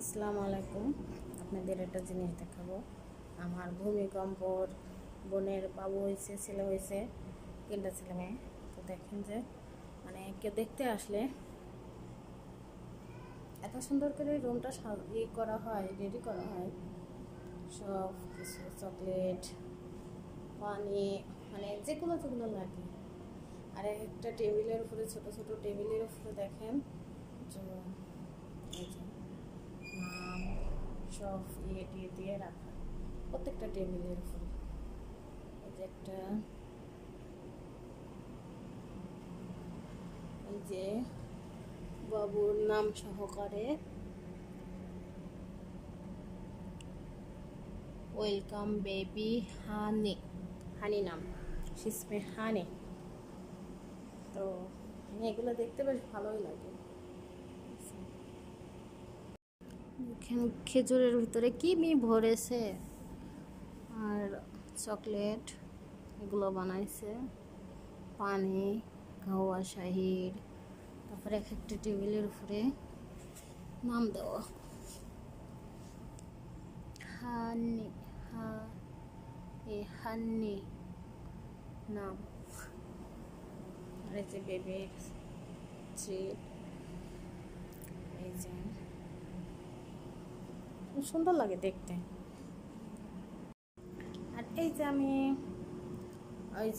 আসসালামু আলাইকুম। আপনাদের একটা জিনিস দেখাবো। আমার ভূমিকম্পর বোনের বাবু হয়েছে, ছেলে হয়েছে, 3টা ছেলে মেয়ে। তো দেখেন যে মানে কেউ দেখতে আসলে এত সুন্দর করে রুমটা করা হয়, রেডি করা হয়, সব কিছু চকলেট, পানি, মানে যেগুলো যেগুলো লাগে। আর একটা টেবিলের উপরে, ছোট ছোট টেবিলের উপরে দেখেন যে এই যে নাম সব টিয়ে দিয়ে রাখা প্রত্যেকটা টেবিলের উপরে। এই যে একটা, এই যে বাবুর নাম সহকারে ওয়েলকাম বেবি হানি, হানি নাম, শিসমে হানি। তো এগুলো দেখতে বেশ ভালোই লাগে। এখানে খেজুরের ভিতরে কি ভরেছে, আর চকলেট এগুলো বানাইছে, পানি, গাওয়া শাহির, তারপরে এক একটা টেবিলের উপরে নাম দেওয়া, হানি, হা এ হান্নি নাম। আর এই যে বেবি ট্রিট, এই যে খুব সুন্দর লাগে দেখতে। আর এই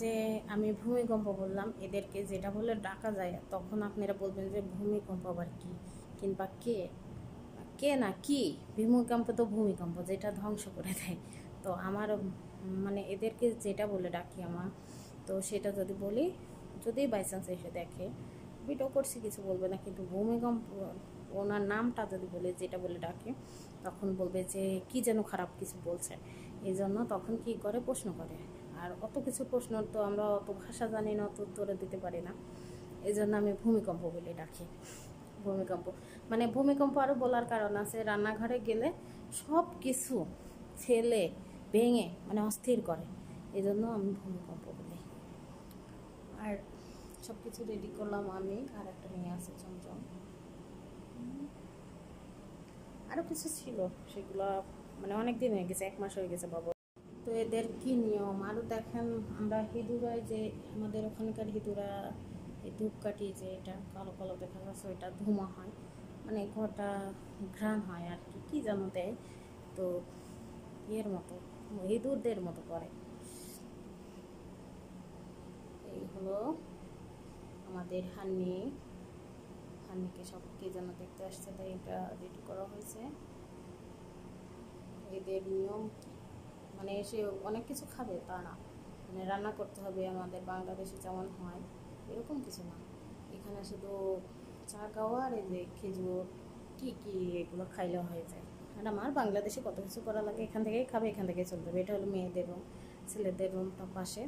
যে আমি ভূমিকম্প বললাম, এদেরকে যেটা বলে ডাকা যায়, তখন আপনারা বলবেন যে ভূমিকম্প আবার কি, কিংবা কে, কে না কি। ভূমিকম্প তো ভূমিকম্প, যেটা ধ্বংস করে দেয়। তো আমার মানে এদেরকে যেটা বলে ডাকি আমার, তো সেটা যদি বলি, যদি বাই চান্স এসে দেখে, ভিডিও করছি কিছু বলবে না, কিন্তু ভূমিকম্প ওনার নামটা যদি বলে, যেটা বলে ডাকে, তখন বলবে যে কি যেন খারাপ কিছু বলছে। এই জন্য তখন কি করে, প্রশ্ন করে। আর অত কিছু প্রশ্ন তো আমরা অত ভাষা জানি না, অত উত্তরে দিতে পারি না। এই জন্য আমি ভূমিকম্প বলে ডাকি। ভূমিকম্প মানে ভূমিকম্প আরও বলার কারণ আছে, রান্নাঘরে গেলে সব কিছু ফেলে ভেঙে মানে অস্থির করে, এই জন্য আমি ভূমিকম্প বলি। আর সব কিছু রেডি করলাম আমি, আর একটা মেয়ে আছে চমচম, আরও কিছু ছিল, সেগুলো মানে অনেক দিন হয়ে গেছে, 1 মাস হয়ে গেছে বাবা। তো এদের কি নিয়ম আরও দেখেন। আমরা হিঁদুরায় যে, আমাদের ওখানকার হিঁদুরা এই ধূপকাঠি, যে এটা কালো কালো দেখা যাচ্ছে, ওইটা ধুমা হয়, মানে ঘরটা ঘ্রাণ হয় আর কি, কী যেন দেয়। তো এর মতো হিঁদুরদের মতো করে। এই হলো আমাদের হান্নিকে সব কে যেন দেখতে আসছে, তাই এটা রেডি করা হয়েছে। এদের নিয়ম কি, মানে এসে অনেক কিছু খাবে তা না, মানে রান্না করতে হবে আমাদের বাংলাদেশে যেমন হয় এরকম কিছু না। এখানে শুধু চা খাওয়া আর এই যে খেজুর কি কি এগুলো খাইলেও হয়ে যায়। আর আমার বাংলাদেশে কত কিছু করা লাগে, এখান থেকেই খাবে, এখান থেকেই চলতে হবে। এটা হলো মেয়েদের রুম, ছেলেদের রুমটা পাশে।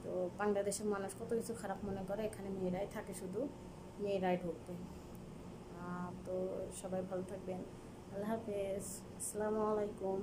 তো বাংলাদেশের মানুষ কত কিছু খারাপ মনে করে, এখানে মেয়েরাই থাকে, শুধু মেয়েরাই ঢুকবে। তো সবাই ভালো থাকবেন, আল্লাহ হাফেজ, আসসালামু আলাইকুম।